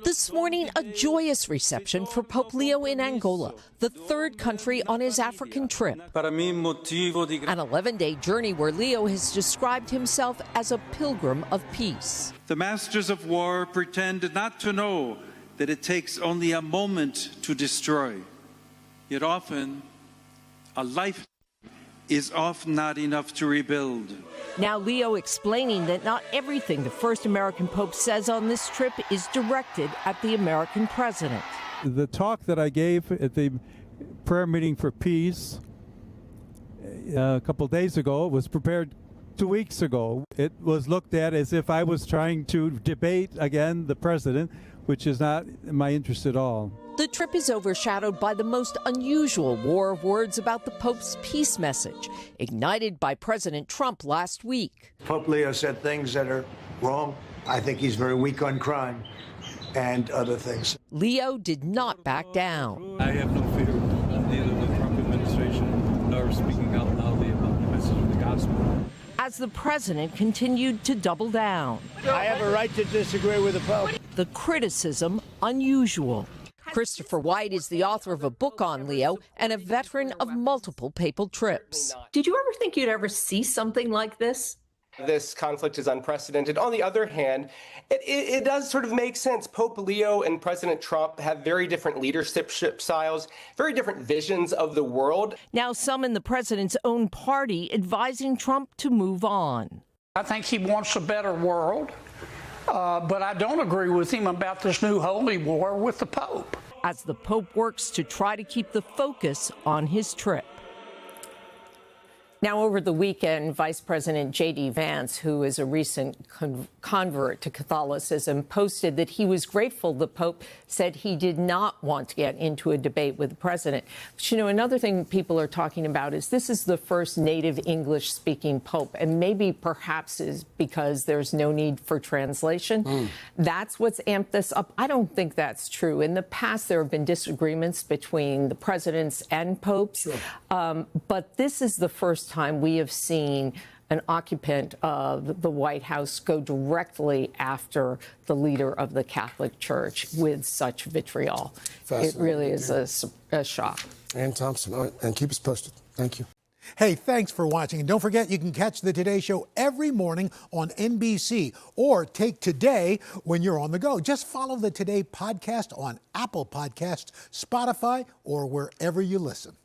This morning, a joyous reception for Pope Leo in Angola, the third country on his African trip. An 11-day journey where Leo has described himself as a pilgrim of peace. The masters of war pretend not to know that it takes only a moment to destroy. Yet often, a life is often not enough to rebuild. Now Leo explaining that not everything the first American Pope says on this trip is directed at the American president. The talk that I gave at the prayer meeting for peace a couple days ago was prepared 2 weeks ago. It was looked at as if I was trying to debate again the president, which is not in my interest at all. The trip is overshadowed by the most unusual war of words about the Pope's peace message, ignited by President Trump last week. Pope Leo said things that are wrong. I think he's very weak on crime and other things. Leo did not back down. I have no fear of neither the Trump administration nor speaking out loudly about the message of the gospel. As the president continued to double down. I have a right to disagree with the Pope. The criticism unusual. Christopher White is the author of a book on Leo and a veteran of multiple papal trips. Did you ever think you'd ever see something like this? This conflict is unprecedented. On the other hand, it does sort of make sense. Pope Leo and President Trump have very different leadership styles, very different visions of the world. Now some in the president's own party advising Trump to move on. I think he wants a better world, but I don't agree with him about this new holy war with the Pope. As the Pope works to try to keep the focus on his trip. Now, over the weekend, Vice President J.D. Vance, who is a recent convert to Catholicism, posted that he was grateful the Pope said he did not want to get into a debate with the president. But, you know, another thing people are talking about is this is the first native English-speaking Pope, and maybe perhaps is because there's no need for translation. That's what's amped this up. I don't think that's true. In the past, there have been disagreements between the presidents and popes, but this is the first time we have seen an occupant of the White House go directly after the leader of the Catholic Church with such vitriol. It really is a shock. And Thompson, all right, and keep us posted. Thank you. Hey, thanks for watching. And don't forget, you can catch the Today Show every morning on NBC or take Today when you're on the go. Just follow the Today podcast on Apple Podcasts, Spotify, or wherever you listen.